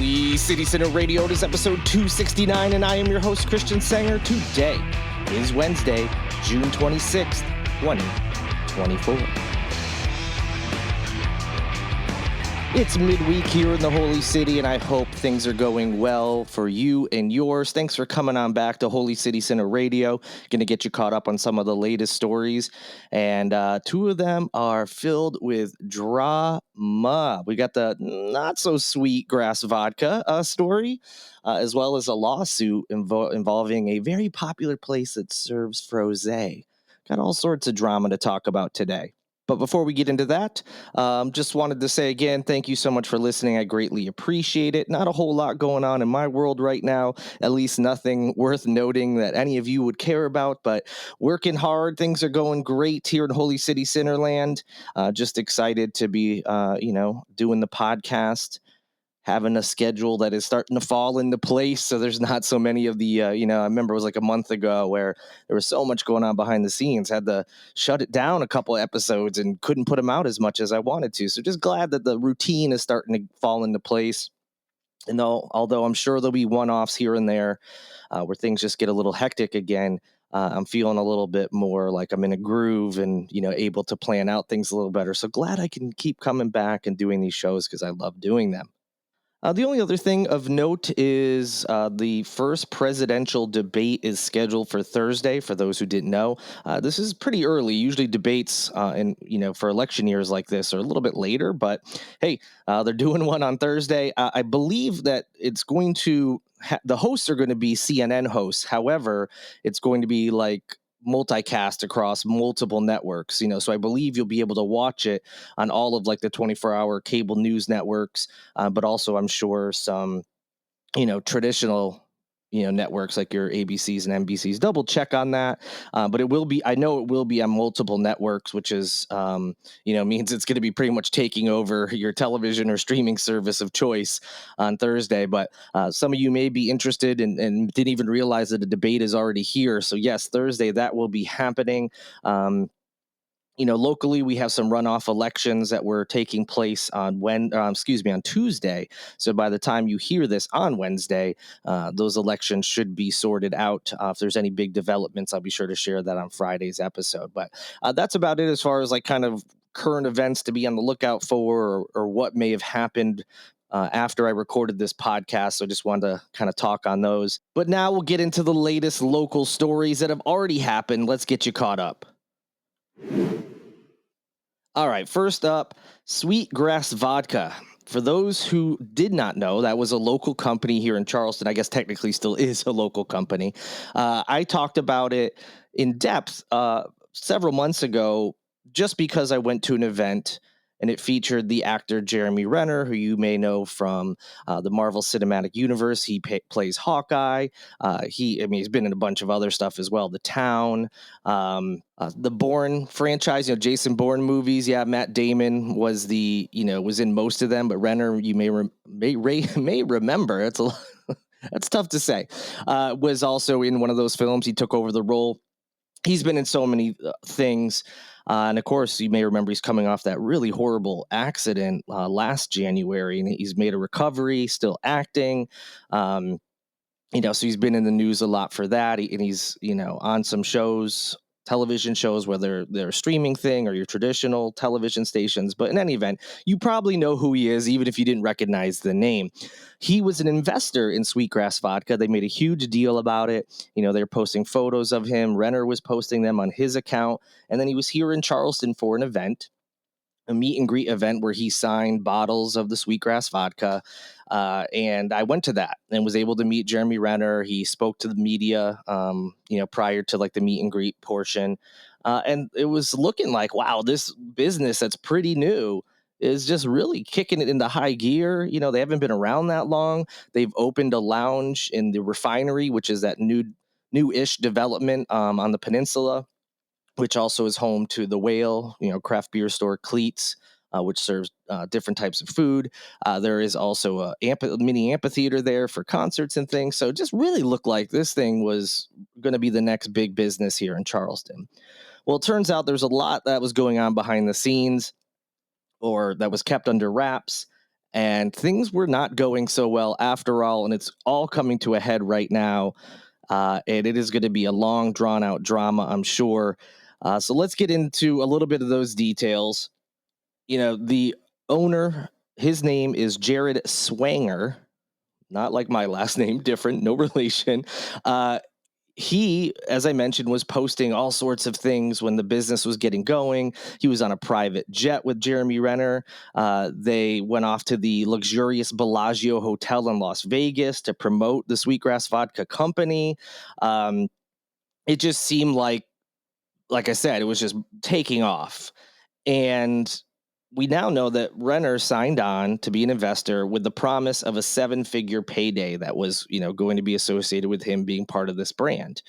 Holy City Center Radio. It is episode 269, and I am your host, Christian Sanger. Today is Wednesday, June 26th, 2024. It's midweek here in the Holy City, and I hope things are going well for you and yours. Thanks for coming on back to Holy City Center Radio. Going to get you caught up on some of the latest stories, and two of them are filled with drama. We got the not-so-sweet grass vodka story, as well as a lawsuit involving a very popular place that serves frosé. Got all sorts of drama to talk about today. But before we get into that, just wanted to say again, thank you so much for listening. I greatly appreciate it. Not a whole lot going on in my world right now, at least nothing worth noting that any of you would care about, but working hard. Things are going great here in Holy City Centerland. Just excited to be, doing the podcast, having a schedule that is starting to fall into place. So there's not so many of the, I remember it was like a month ago where there was so much going on behind the scenes, had to shut it down a couple of episodes and couldn't put them out as much as I wanted to. So just glad that the routine is starting to fall into place. And although I'm sure there'll be one-offs here and there where things just get a little hectic again, I'm feeling a little bit more like I'm in a groove and, able to plan out things a little better. So glad I can keep coming back and doing these shows because I love doing them. The only other thing of note is the first presidential debate is scheduled for Thursday. For those who didn't know, this is pretty early. Usually debates, for election years like this are a little bit later. But hey, they're doing one on Thursday. I believe that it's going to the hosts are going to be CNN hosts. However, it's going to be like multicast across multiple networks, so I believe you'll be able to watch it on all of like the 24-hour cable news networks, but also I'm sure some, traditional, networks like your ABCs and NBCs. Double check on that, but I know it will be on multiple networks, which is, means it's going to be pretty much taking over your television or streaming service of choice on Thursday. But some of you may be interested and didn't even realize that the debate is already here. So yes, Thursday that will be happening. Locally, we have some runoff elections that were taking place on Tuesday. So by the time you hear this on Wednesday, those elections should be sorted out. If there's any big developments, I'll be sure to share that on Friday's episode. But that's about it as far as like kind of current events to be on the lookout for or what may have happened after I recorded this podcast. So I just wanted to kind of talk on those. But now we'll get into the latest local stories that have already happened. Let's get you caught up. All right, first up, Sweetgrass Vodka. For those who did not know, that was a local company here in Charleston. I guess technically still is a local company. I talked about it in depth several months ago just because I went to an event and it featured the actor Jeremy Renner, who you may know from the Marvel Cinematic Universe. He plays Hawkeye. He's been in a bunch of other stuff as well. The Town, the Bourne franchise, Jason Bourne movies. Yeah, Matt Damon was was in most of them, but Renner, you may remember. It's that's tough to say. Was also in one of those films. He took over the role. He's been in so many things. And of course, you may remember he's coming off that really horrible accident last January, and he's made a recovery, still acting. So he's been in the news a lot for that. And he's, on some shows, television shows, whether they're a streaming thing or your traditional television stations. But in any event, you probably know who he is, even if you didn't recognize the name. He was an investor in Sweetgrass Vodka. They made a huge deal about it. They're posting photos of him. Renner was posting them on his account. And then he was here in Charleston for an event, a meet and greet event where he signed bottles of the Sweetgrass Vodka. And I went to that and was able to meet Jeremy Renner. He spoke to the media, prior to like the meet and greet portion. And it was looking like, wow, this business that's pretty new is just really kicking it into high gear. They haven't been around that long. They've opened a lounge in the Refinery, which is that new-ish development on the peninsula, which also is home to the Whale, craft beer store Cleats, which serves different types of food. There is also a mini amphitheater there for concerts and things. So it just really looked like this thing was going to be the next big business here in Charleston. Well, it turns out there's a lot that was going on behind the scenes or that was kept under wraps. And things were not going so well after all, and it's all coming to a head right now. And it is going to be a long, drawn out drama, I'm sure. So let's get into a little bit of those details. The owner, his name is Jared Swanger, not like my last name, different, no relation. He, as I mentioned, was posting all sorts of things when the business was getting going. He was on a private jet with Jeremy Renner. They went off to the luxurious Bellagio Hotel in Las Vegas to promote the Sweetgrass Vodka Company. It just seemed like I said, it was just taking off. And we now know that Renner signed on to be an investor with the promise of a 7-figure payday that was, going to be associated with him being part of this brand.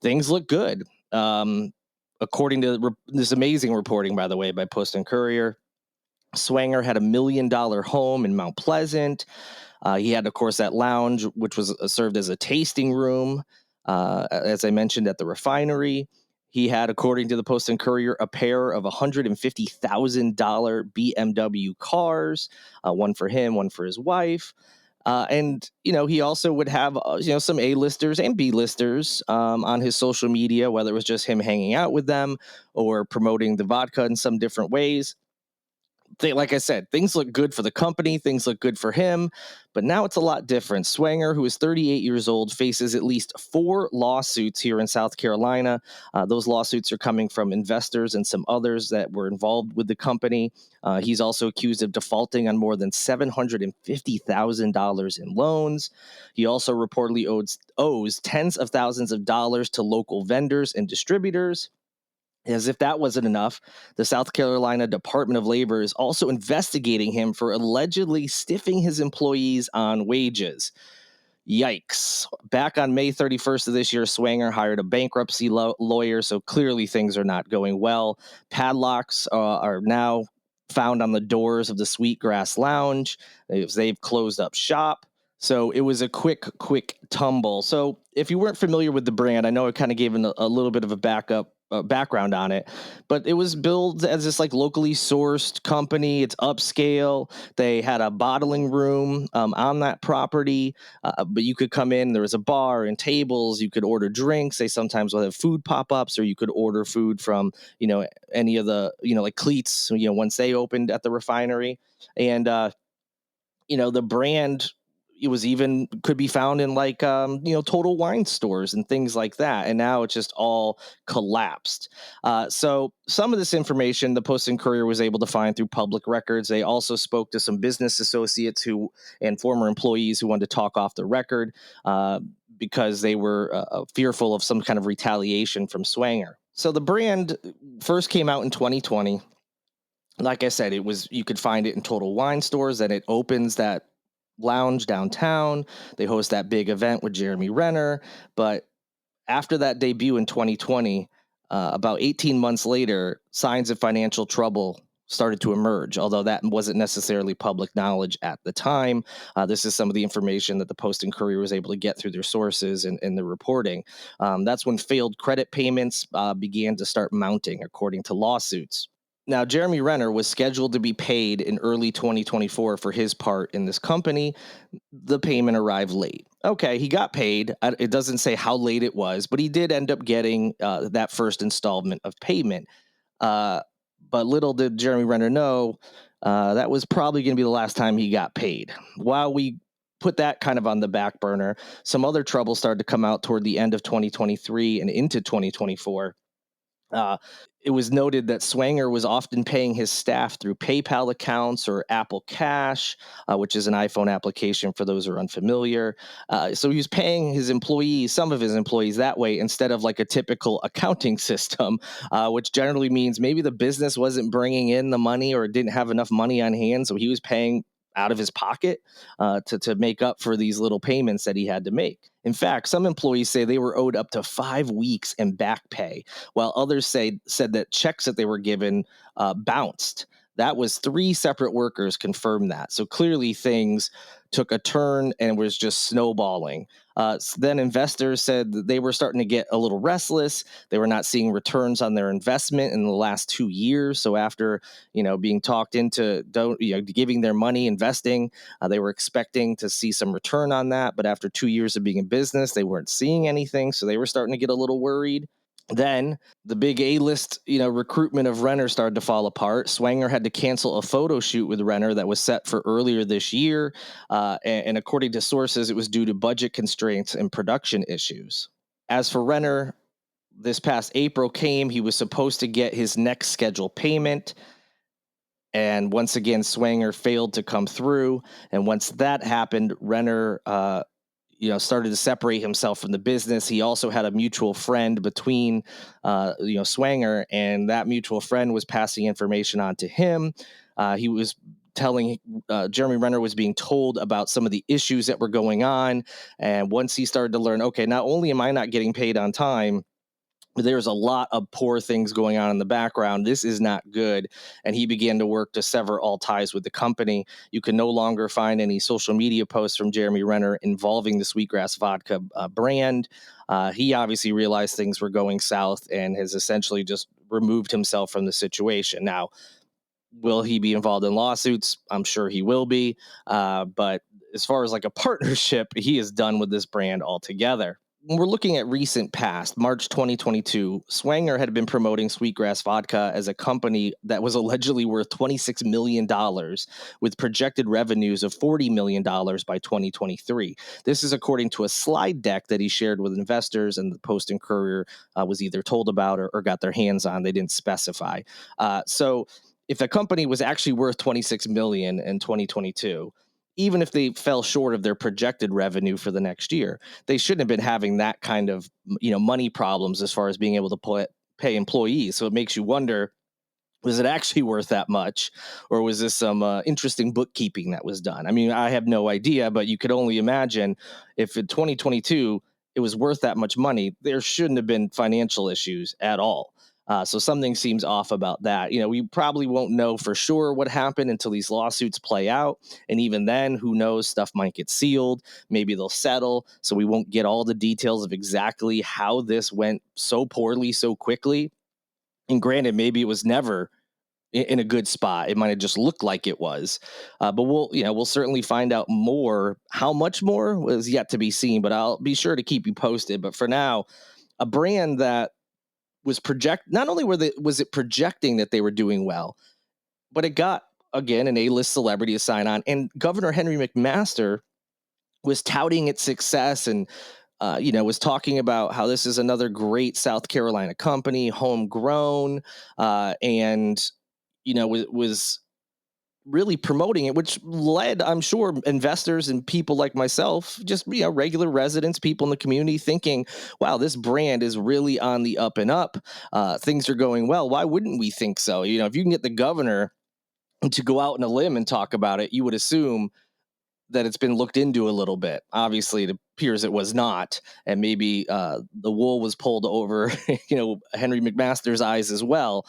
Things look good. According to this amazing reporting, by the way, by Post and Courier, Swanger had $1 million home in Mount Pleasant. He had, of course, that lounge, which was served as a tasting room, as I mentioned, at the refinery. He had, according to the Post and Courier, a pair of $150,000 BMW cars, one for him, one for his wife. And he also would have, some A-listers and B-listers on his social media, whether it was just him hanging out with them or promoting the vodka in some different ways. Like I said, things look good for the company, things look good for him, but now it's a lot different. Swanger, who is 38 years old, faces at least 4 lawsuits here in South Carolina. Those lawsuits are coming from investors and some others that were involved with the company. He's also accused of defaulting on more than $750,000 in loans. He also reportedly owes tens of thousands of dollars to local vendors and distributors. As if that wasn't enough, the South Carolina Department of Labor is also investigating him for allegedly stiffing his employees on wages. Yikes. Back on May 31st of this year, Swanger hired a bankruptcy lawyer, so clearly things are not going well. Padlocks are now found on the doors of the Sweetgrass Lounge. They've closed up shop. So it was a quick tumble. So if you weren't familiar with the brand, I know I kind of gave a little bit of a background on it, but it was billed as this locally sourced company. It's upscale. They had a bottling room on that property, but you could come in. There was a bar and tables. You could order drinks. They sometimes will have food pop-ups, or you could order food from any of the like Cleats. Once they opened at the refinery, and the brand, it was even could be found in Total Wine stores and things like that. And now it's just all collapsed. So some of this information the Post and Courier was able to find through public records. They also spoke to some business associates and former employees who wanted to talk off the record because they were fearful of some kind of retaliation from Swanger. So the brand first came out in 2020. Like I said, you could find it in Total Wine stores. Then it opens that lounge downtown. They host that big event with Jeremy Renner. But after that debut in 2020, about 18 months later, signs of financial trouble started to emerge, although that wasn't necessarily public knowledge at the time. This is some of the information that the Post and Courier was able to get through their sources and the reporting. That's when failed credit payments began to start mounting, according to lawsuits. Now, Jeremy Renner was scheduled to be paid in early 2024 for his part in this company. The payment arrived late. Okay, he got paid. It doesn't say how late it was, but he did end up getting that first installment of payment. But little did Jeremy Renner know that was probably going to be the last time he got paid. While we put that kind of on the back burner, some other trouble started to come out toward the end of 2023 and into 2024. It was noted that Swanger was often paying his staff through PayPal accounts or Apple Cash, which is an iPhone application for those who are unfamiliar. So he was paying some of his employees that way instead of like a typical accounting system, which generally means maybe the business wasn't bringing in the money or didn't have enough money on hand. So he was paying out of his pocket to make up for these little payments that he had to make. In fact, some employees say they were owed up to 5 weeks in back pay, while others said that checks that they were given bounced. That was 3 separate workers confirmed that. So clearly things took a turn and was just snowballing. Then investors said that they were starting to get a little restless. They were not seeing returns on their investment in the last 2 years. So after being talked into giving their money, investing, they were expecting to see some return on that. But after 2 years of being in business, they weren't seeing anything. So they were starting to get a little worried. Then the big A-list, recruitment of Renner started to fall apart. Swanger had to cancel a photo shoot with Renner that was set for earlier this year. And according to sources, it was due to budget constraints and production issues. As for Renner, this past April came. He was supposed to get his next scheduled payment. And once again, Swanger failed to come through. And once that happened, Renner started to separate himself from the business. He also had a mutual friend between, Swanger, and that mutual friend was passing information on to him. He was telling Jeremy Renner was being told about some of the issues that were going on. And once he started to learn, okay, not only am I not getting paid on time, there's a lot of poor things going on in the background. This is not good. And he began to work to sever all ties with the company. You can no longer find any social media posts from Jeremy Renner involving the Sweetgrass Vodka brand. He obviously realized things were going south and has essentially just removed himself from the situation. Now, will he be involved in lawsuits? I'm sure he will be. But as far as like a partnership, he is done with this brand altogether. When we're looking at recent past, March 2022, Swanger had been promoting Sweetgrass Vodka as a company that was allegedly worth $26 million with projected revenues of $40 million by 2023. This is according to a slide deck that he shared with investors, and the Post and Courier was either told about or got their hands on. They didn't specify. So if a company was actually worth $26 million in 2022, even if they fell short of their projected revenue for the next year, they shouldn't have been having that kind of money problems as far as being able to pay employees. So it makes you wonder, was it actually worth that much, or was this some interesting bookkeeping that was done? I mean, I have no idea, but you could only imagine if in 2022 it was worth that much money, there shouldn't have been financial issues at all. So something seems off about that. We probably won't know for sure what happened until these lawsuits play out. And even then, who knows, stuff might get sealed. Maybe they'll settle. So we won't get all the details of exactly how this went so poorly so quickly. And granted, maybe it was never in a good spot. It might have just looked like it was. But we'll certainly find out more. How much more was yet to be seen, but I'll be sure to keep you posted. But for now, a brand that was not only was it projecting that they were doing well, but it got, again, an A-list celebrity to sign on. And Governor Henry McMaster was touting its success and was talking about how this is another great South Carolina company, homegrown, and was really promoting it, which led, I'm sure, investors and people like myself, just regular residents, people in the community, thinking, wow, this brand is really on the up and up. Things are going well. Why wouldn't we think so? If you can get the governor to go out on a limb and talk about it, you would assume that it's been looked into a little bit. Obviously, it appears it was not, and maybe the wool was pulled over, Henry McMaster's eyes as well,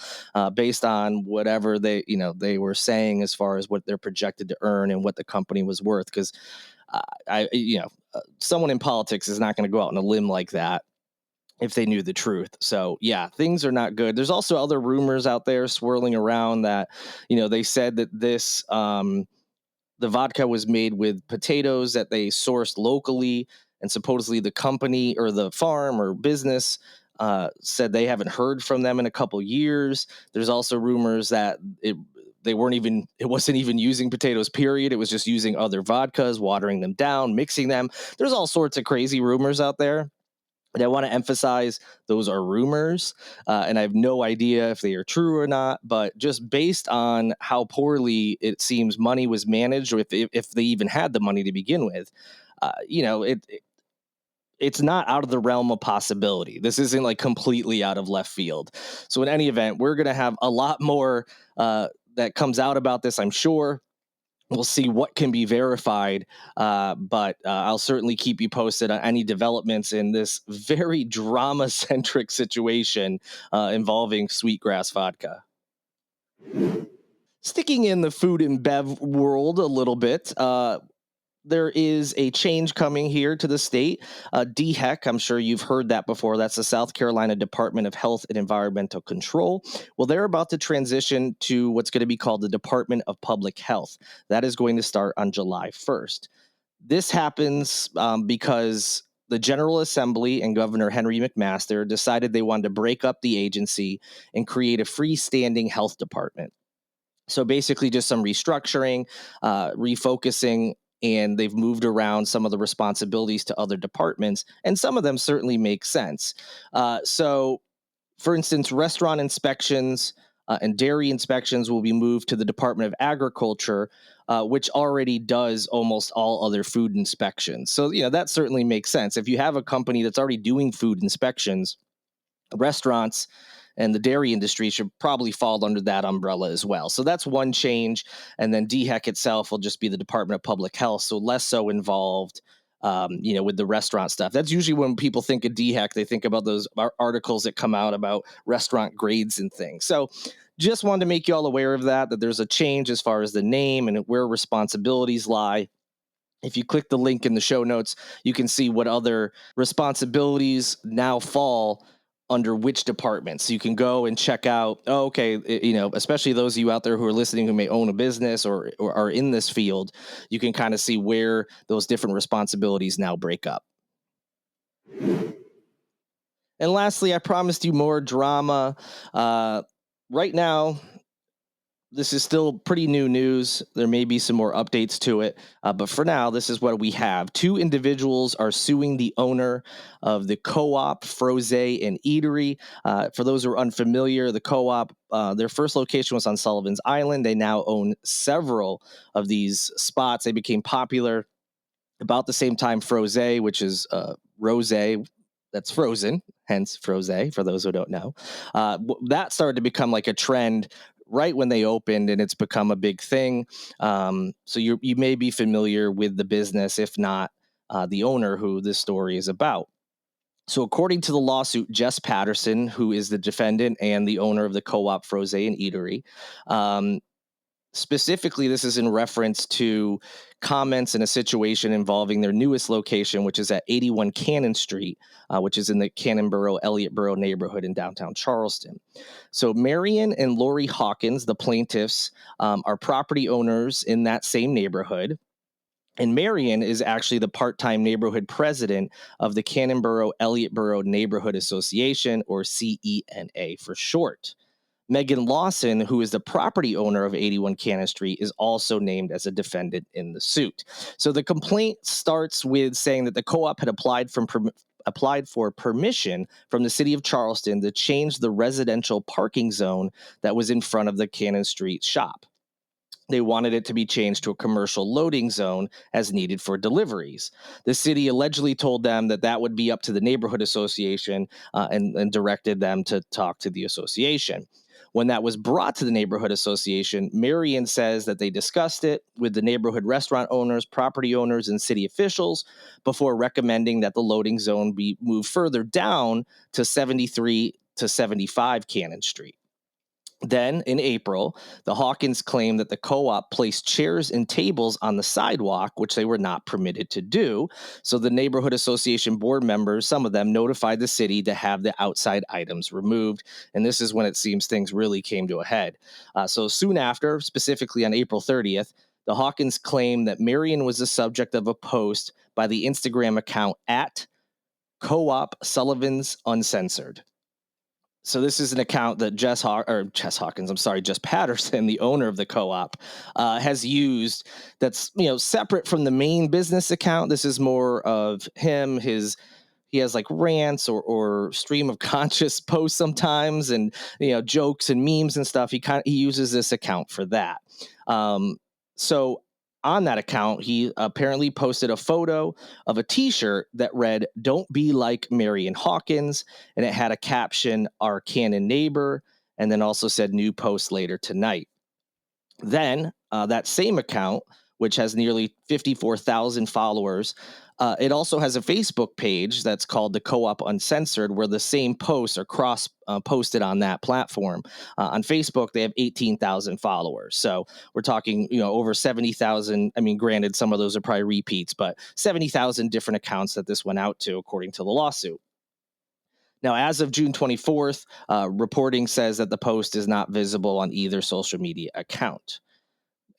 based on whatever they were saying as far as what they're projected to earn and what the company was worth. Because someone in politics is not going to go out on a limb like that if they knew the truth. So yeah, things are not good. There's also other rumors out there swirling around that, they said that this, the vodka was made with potatoes that they sourced locally, and supposedly the company or the farm or business said they haven't heard from them in a couple years. There's also rumors that it wasn't even using potatoes, period. It was just using other vodkas, watering them down, mixing them. There's all sorts of crazy rumors out there. And I want to emphasize those are rumors, and I have no idea if they are true or not. But just based on how poorly it seems money was managed, or if they even had the money to begin with, it's not out of the realm of possibility. This isn't like completely out of left field. So in any event, we're going to have a lot more that comes out about this, I'm sure. We'll see what can be verified, but I'll certainly keep you posted on any developments in this very drama-centric situation involving Sweetgrass Vodka. Sticking in the food and bev world a little bit, there is a change coming here to the state. DHEC, I'm sure you've heard that before. That's the South Carolina Department of Health and Environmental Control. Well, they're about to transition to what's going to be called the Department of Public Health. That is going to start on July 1st. This happens because the General Assembly and Governor Henry McMaster decided they wanted to break up the agency and create a freestanding health department. So basically just some restructuring, refocusing, and they've moved around some of the responsibilities to other departments, and some of them certainly make sense. So, for instance, restaurant inspections and dairy inspections will be moved to the Department of Agriculture, which already does almost all other food inspections. So, that certainly makes sense. If you have a company that's already doing food inspections, restaurants and the dairy industry should probably fall under that umbrella as well. So that's one change. And then DHEC itself will just be the Department of Public Health, so less so involved, with the restaurant stuff. That's usually when people think of DHEC, they think about those articles that come out about restaurant grades and things. So just wanted to make you all aware of that there's a change as far as the name and where responsibilities lie. If you click the link in the show notes, you can see what other responsibilities now fall under which department. So you can go and check out, especially those of you out there who are listening who may own a business or are in this field, you can kind of see where those different responsibilities now break up. And lastly, I promised you more drama. Right now, this is still pretty new news. There may be some more updates to it. But for now, this is what we have. 2 individuals are suing the owner of the Co-Op Frose Eatery. For those who are unfamiliar, the Co-op, their first location was on Sullivan's Island. They now own several of these spots. They became popular about the same time Frose, which is rosé, that's frozen, hence Frose, for those who don't know. That started to become like a trend right when they opened, and it's become a big thing. So you may be familiar with the business, if not the owner who this story is about. So according to the lawsuit, Jess Patterson, who is the defendant and the owner of the Co-Op Frose and Eatery, specifically, this is in reference to comments in a situation involving their newest location, which is at 81 Cannon Street, which is in the Cannonboro-Elliottboro neighborhood in downtown Charleston. So Marion and Lori Hawkins, the plaintiffs, are property owners in that same neighborhood. And Marion is actually the part-time neighborhood president of the Cannonboro-Elliottboro Neighborhood Association, or CENA for short. Megan Lawson, who is the property owner of 81 Cannon Street, is also named as a defendant in the suit. So the complaint starts with saying that the co-op had applied for permission from the city of Charleston to change the residential parking zone that was in front of the Cannon Street shop. They wanted it to be changed to a commercial loading zone as needed for deliveries. The city allegedly told them that would be up to the neighborhood association and directed them to talk to the association. When that was brought to the neighborhood association, Marion says that they discussed it with the neighborhood restaurant owners, property owners, and city officials before recommending that the loading zone be moved further down to 73 to 75 Cannon Street. Then, in April, the Hawkins claimed that the co-op placed chairs and tables on the sidewalk, which they were not permitted to do. So the neighborhood association board members, some of them, notified the city to have the outside items removed. And this is when it seems things really came to a head. So soon after, specifically on April 30th, the Hawkins claimed that Marion was the subject of a post by the Instagram account at Co-op Sullivan's Uncensored. So this is an account that Jess Patterson, the owner of the co-op, has used. That's separate from the main business account. This is more of him. He has like rants or stream of conscious posts sometimes, and jokes and memes and stuff. He uses this account for that. So on that account, he apparently posted a photo of a T-shirt that read, "Don't be like Marion Hawkins," and it had a caption, "Our Cannon neighbor," and then also said, "New post later tonight." Then that same account which has nearly 54,000 followers. It also has a Facebook page that's called the Co-op Uncensored, where the same posts are cross posted on that platform. On Facebook, they have 18,000 followers. So we're talking, over 70,000. I mean, granted, some of those are probably repeats, but 70,000 different accounts that this went out to, according to the lawsuit. Now, as of June 24th, reporting says that the post is not visible on either social media account.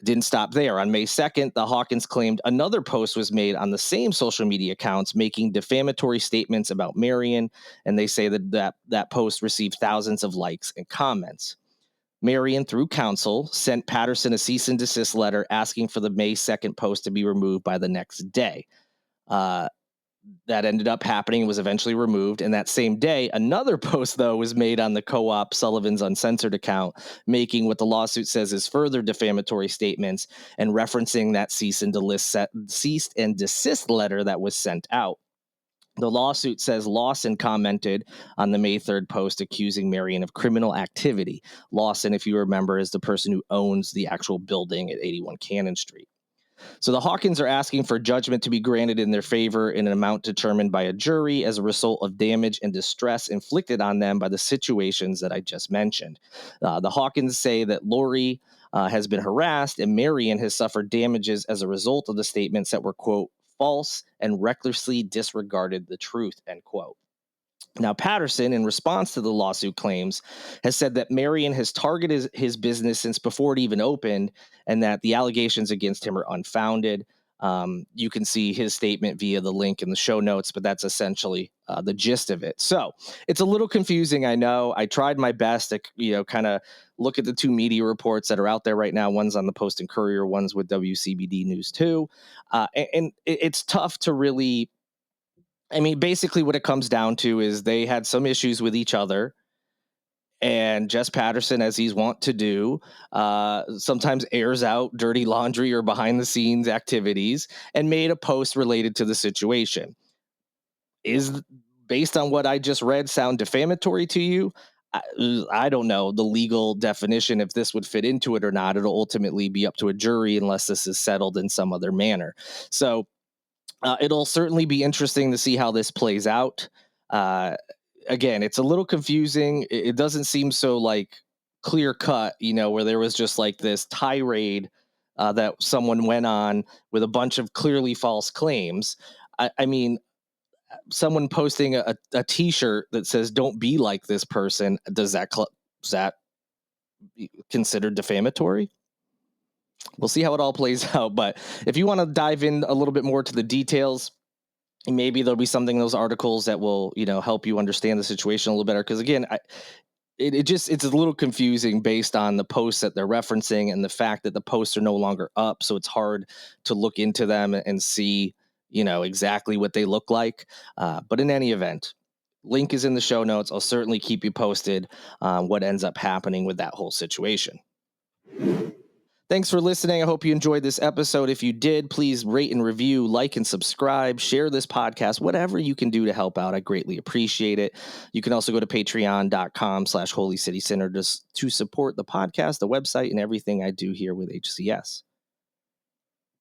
Didn't stop there. On May 2nd, the Hawkins claimed another post was made on the same social media accounts making defamatory statements about Marion, and they say that post received thousands of likes and comments. Marion, through counsel, sent Patterson a cease and desist letter asking for the May 2nd post to be removed by the next day. That ended up happening and was eventually removed. And that same day, another post, though, was made on the Co-op Sullivan's Uncensored account, making what the lawsuit says is further defamatory statements and referencing that cease and desist letter that was sent out. The lawsuit says Lawson commented on the May 3rd post accusing Marion of criminal activity. Lawson, if you remember, is the person who owns the actual building at 81 Cannon Street. So the Hawkins are asking for judgment to be granted in their favor in an amount determined by a jury as a result of damage and distress inflicted on them by the situations that I just mentioned. The Hawkins say that Lori has been harassed and Marion has suffered damages as a result of the statements that were, quote, false and recklessly disregarded the truth, end quote. Now, Patterson, in response to the lawsuit claims, has said that Marion has targeted his business since before it even opened and that the allegations against him are unfounded. You can see his statement via the link in the show notes, but that's essentially the gist of it. So it's a little confusing, I know. I tried my best to, kind of look at the two media reports that are out there right now. One's on the Post and Courier, one's with WCBD News 2. And it's tough to really... I mean, basically what it comes down to is they had some issues with each other, and Jess Patterson, as he's wont to do, sometimes airs out dirty laundry or behind the scenes activities and made a post related to the situation. Is, based on what I just read, sound defamatory to you? I don't know the legal definition, if this would fit into it or not. It'll ultimately be up to a jury unless this is settled in some other manner. So it'll certainly be interesting to see how this plays out. Again, it's a little confusing. It doesn't seem so clear cut, where there was just this tirade that someone went on with a bunch of clearly false claims. I mean, someone posting a T-shirt that says "Don't be like this person." Is that considered defamatory? We'll see how it all plays out. But if you want to dive in a little bit more to the details, maybe there'll be something in those articles that will, help you understand the situation a little better. Because again, it's a little confusing based on the posts that they're referencing and the fact that the posts are no longer up. So it's hard to look into them and see, exactly what they look like. But in any event, link is in the show notes. I'll certainly keep you posted on what ends up happening with that whole situation. Thanks for listening. I hope you enjoyed this episode. If you did, please rate and review, like and subscribe, share this podcast, whatever you can do to help out. I greatly appreciate it. You can also go to patreon.com/Holy City Center to support the podcast, the website, and everything I do here with HCS.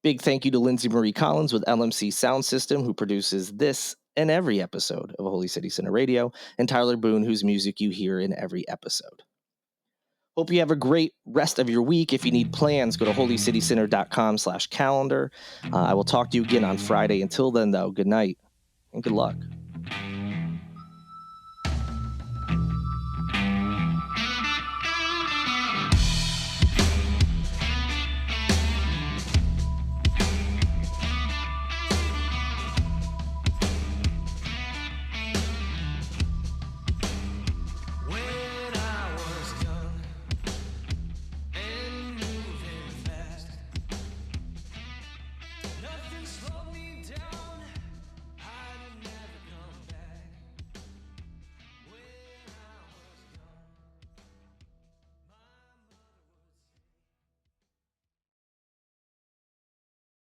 Big thank you to Lindsay Marie Collins with LMC Soundsystem, who produces this and every episode of Holy City Center Radio, and Tyler Boone, whose music you hear in every episode. Hope you have a great rest of your week. If you need plans, go to holycitycenter.com/calendar. I will talk to you again on Friday. Until then, though, good night and good luck.